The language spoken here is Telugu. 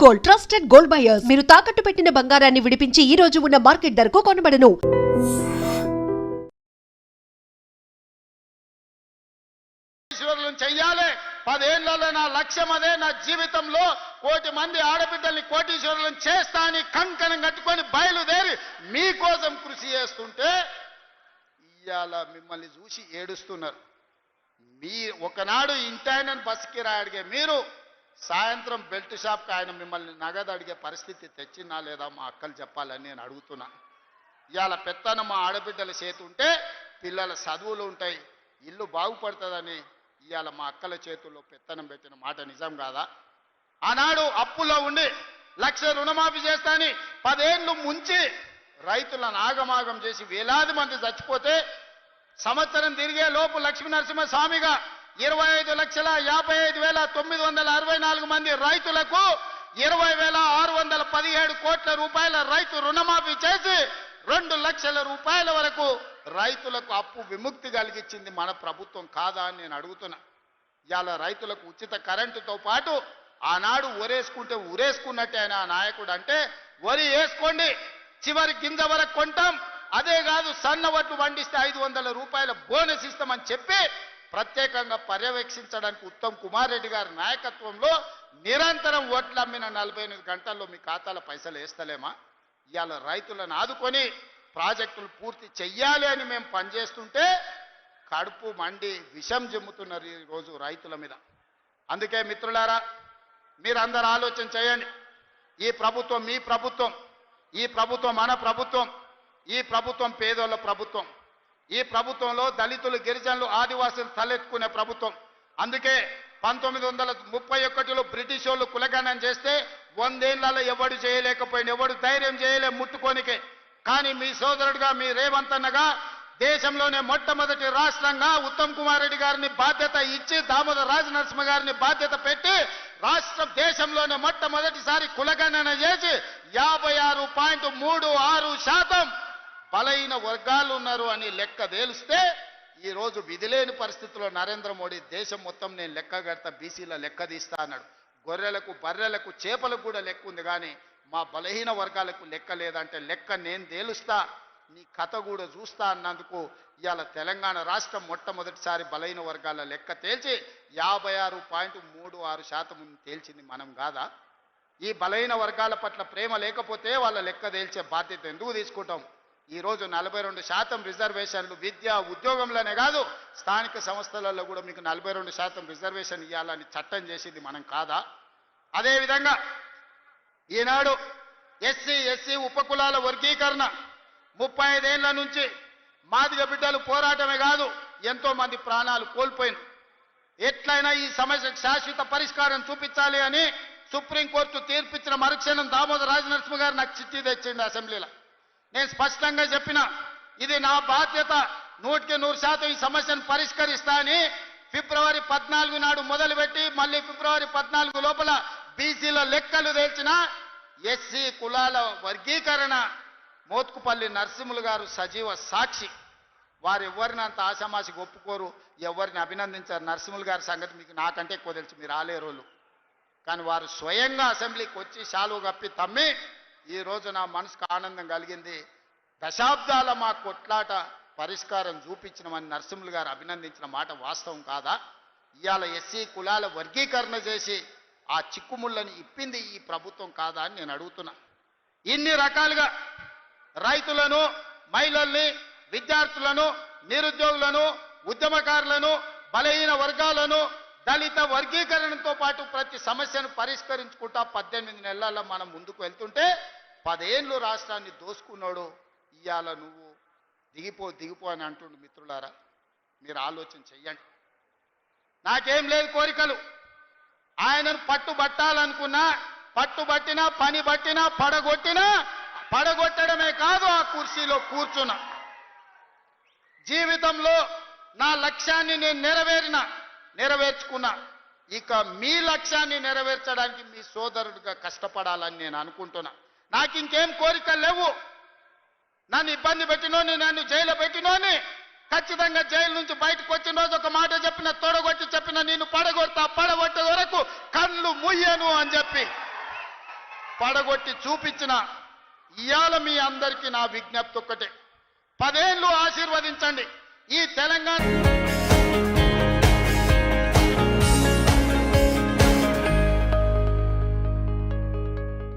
Gold, trusted gold buyers. మీరు తాకట్టు పెట్టిన బంగారాన్ని విడిపించి ఈ రోజు ఉన్న మార్కెట్ ధరకు కొనబడను. చెయ్యాలి 10 ఏళ్లలో నా లక్ష్యం అదే. నా జీవితంలో 1 కోటి మంది ఆడబిడ్డల్ని కోటీశ్వరులను చేస్తా అని కంకణం కట్టుకొని బయలుదేరి మీకోసం కృషి చేస్తుంటే ఇవాళ మిమ్మల్ని చూసి ఏడుస్తున్నారు. మీ ఒకనాడు ఇంటాయనని బస్ కిరాయి అడిగే మీరు సాయంత్రం బెల్ట్ షాప్కి ఆయన మిమ్మల్ని నగదు అడిగే పరిస్థితి తెచ్చినా లేదా మా అక్కలు చెప్పాలని నేను అడుగుతున్నా. ఇవాళ పెత్తన మా ఆడబిడ్డల చేతి ఉంటే పిల్లల చదువులు ఉంటాయి, ఇల్లు బాగుపడుతుందని ఇవాళ మా అక్కల చేతుల్లో పెత్తనం పెట్టిన మాట నిజం కాదా? ఆనాడు అప్పుల్లో ఉండి 1,00,000 రుణమాఫీ చేస్తాని 10 ఏళ్ళు ముంచి రైతులను ఆగమాగం చేసి వేలాది మంది చచ్చిపోతే సంవత్సరం తిరిగే లోపు లక్ష్మీ నరసింహస్వామిగా 25,55,964 మంది రైతులకు 20,617 కోట్ల రూపాయల రైతు రుణమాఫీ చేసి 2 లక్షల రూపాయల వరకు రైతులకు అప్పు విముక్తి కలిగించింది మన ప్రభుత్వం కాదా అని నేను అడుగుతున్నా. ఇవాళ రైతులకు ఉచిత కరెంటుతో పాటు ఆనాడు ఒరేసుకుంటే ఉరేసుకున్నట్టే ఆయన నాయకుడు అంటే వరి వేసుకోండి చివరి గింజ వరకు కొంటాం, అదే కాదు సన్న వడ్లు పండిస్తే 500 రూపాయల బోనస్ ఇస్తామని చెప్పి ప్రత్యేకంగా పర్యవేక్షించడానికి ఉత్తమ్ కుమార్ రెడ్డి గారి నాయకత్వంలో నిరంతరం వడ్లు అమ్మిన 48 గంటల్లో మీ ఖాతాల పైసలు వేస్తలేమా? ఇవాళ రైతులను ఆదుకొని ప్రాజెక్టులు పూర్తి చెయ్యాలి అని మేము పనిచేస్తుంటే కడుపు మండి విషం జమ్ముతున్నారు ఈరోజు రైతుల మీద. అందుకే మిత్రులారా మీరందరూ ఆలోచన చేయండి. ఈ ప్రభుత్వం మీ ప్రభుత్వం, ఈ ప్రభుత్వం మన ప్రభుత్వం, ఈ ప్రభుత్వం పేదోళ్ళ ప్రభుత్వం, ఈ ప్రభుత్వంలో దళితులు గిరిజనులు ఆదివాసులు తలెత్తుకునే ప్రభుత్వం. అందుకే 1931లో బ్రిటిష్ వాళ్ళు కులగణన చేస్తే 100 ఏళ్లలో ఎవడు చేయలేకపోయింది, ఎవడు ధైర్యం చేయలే ముట్టుకోనికే. కానీ మీ సోదరుడుగా మీ రేవంత్ అన్నగా దేశంలోనే మొట్టమొదటి రాష్ట్రంగా ఉత్తమ్ కుమార్ రెడ్డి గారిని బాధ్యత ఇచ్చి దామోదర్ రాజనరసింహ గారిని బాధ్యత పెట్టి దేశంలోనే మొట్టమొదటిసారి కులగణన చేసి 56.36% బలైన వర్గాలు ఉన్నారు అని లెక్క తేలిస్తే ఈ రోజు విధిలేని పరిస్థితుల్లో నరేంద్ర మోడీ దేశం మొత్తం నేను లెక్క కడతా, బీసీల లెక్క తీస్తా అన్నాడు. గొర్రెలకు బర్రెలకు చేపలకు కూడా లెక్క ఉంది, కానీ మా బలహీన వర్గాలకు లెక్క లేదంటే లెక్క నేను తేలుస్తా, నీ కథ కూడా చూస్తా అన్నందుకు ఇవాళ తెలంగాణ రాష్ట్రం మొట్టమొదటిసారి బలహీన వర్గాల లెక్క తేల్చి 56.36% తేల్చింది మనం కాదా? ఈ బలహీన వర్గాల పట్ల ప్రేమ లేకపోతే వాళ్ళ లెక్క తేల్చే బాధ్యత ఎందుకు తీసుకుంటాం? ఈరోజు 42% రిజర్వేషన్లు విద్య ఉద్యోగంలోనే కాదు స్థానిక సంస్థలలో కూడా మీకు 42% రిజర్వేషన్ ఇవ్వాలని చట్టం చేసింది మనం కాదా? అదేవిధంగా ఈనాడు ఎస్సీ ఉపకులాల వర్గీకరణ 35 ఏళ్ల నుంచి మాదిగ బిడ్డలు పోరాటమే కాదు ఎంతో మంది ప్రాణాలు కోల్పోయింది. ఎట్లయినా ఈ సమస్యకు శాశ్వత పరిష్కారం చూపించాలి అని సుప్రీంకోర్టు తీర్పిచ్చిన మరుక్షణం దామోదర్ రాజనరసింహ గారు నాకు చిట్టి తెచ్చింది అసెంబ్లీలో. నేను స్పష్టంగా చెప్పిన ఇది నా బాధ్యత, 100% ఈ సమస్యను పరిష్కరిస్తా అని ఫిబ్రవరి 14 నాడు మొదలుపెట్టి మళ్ళీ ఫిబ్రవరి 14 లోపల బీసీల లెక్కలు తేల్చిన ఎస్సీ కులాల వర్గీకరణ మోత్కుపల్లి నరసింహులు గారు సజీవ సాక్షి. వారు ఎవరిని అంత ఆశామాషికి ఒప్పుకోరు, ఎవరిని అభినందించారు. నరసింహులు గారి సంగతి మీకు నాకంటే ఎక్కువ తెలుసు, మీరు ఆలేరోళ్ళు. కానీ వారు స్వయంగా అసెంబ్లీకి వచ్చి శాలువ కప్పి తమ్మి ఈ రోజు నా మనసుకు ఆనందం కలిగింది, దశాబ్దాల మా కొట్లాట పరిష్కారం చూపించినమని నరసింహులు గారు అభినందించిన మాట వాస్తవం కాదా? ఇవాళ ఎస్సీ కులాల వర్గీకరణ చేసి ఆ చిక్కుముళ్ళని ఇప్పింది ఈ ప్రభుత్వం కాదా అని నేను అడుగుతున్నా. ఇన్ని రకాలుగా రైతులను, మహిళల్ని, విద్యార్థులను, నిరుద్యోగులను, ఉద్యమకారులను, బలహీన వర్గాలను, దళిత వర్గీకరణతో పాటు ప్రతి సమస్యను పరిష్కరించుకుంటా 18 నెలల్లో మనం ముందుకు వెళ్తుంటే 10 ఏళ్ళు రాష్ట్రాన్ని దోసుకున్నాడు. ఇవాళ నువ్వు దిగిపో అని అంటుండు. మిత్రులారా మీరు ఆలోచన చెయ్యండి. నాకేం లేదు కోరికలు, ఆయనను పట్టుబట్టాలనుకున్నా పట్టుబట్టినా పని బట్టినా పడగొట్టడమే కాదు ఆ కుర్చీలో కూర్చున్నా. జీవితంలో నా లక్ష్యాన్ని నేను నెరవేర్చుకున్నా. ఇక మీ లక్ష్యాన్ని నెరవేర్చడానికి మీ సోదరుడిగా కష్టపడాలని నేను అనుకుంటున్నా. నాకు ఇంకేం కోరికలు లేవు. నన్ను ఇబ్బంది పెట్టినోని, నన్ను జైలు పెట్టినోని ఖచ్చితంగా జైలు నుంచి బయటకు వచ్చిన రోజు ఒక మాట చెప్పిన, తొడగొట్టి చెప్పిన, నిన్ను పడగొట్టే వరకు కళ్ళు ముయ్యను అని చెప్పి పడగొట్టి చూపించిన ఇవాళ మీ అందరికీ నా విజ్ఞప్తి ఒక్కటే, 10 ఏళ్ళు ఆశీర్వదించండి ఈ తెలంగాణ.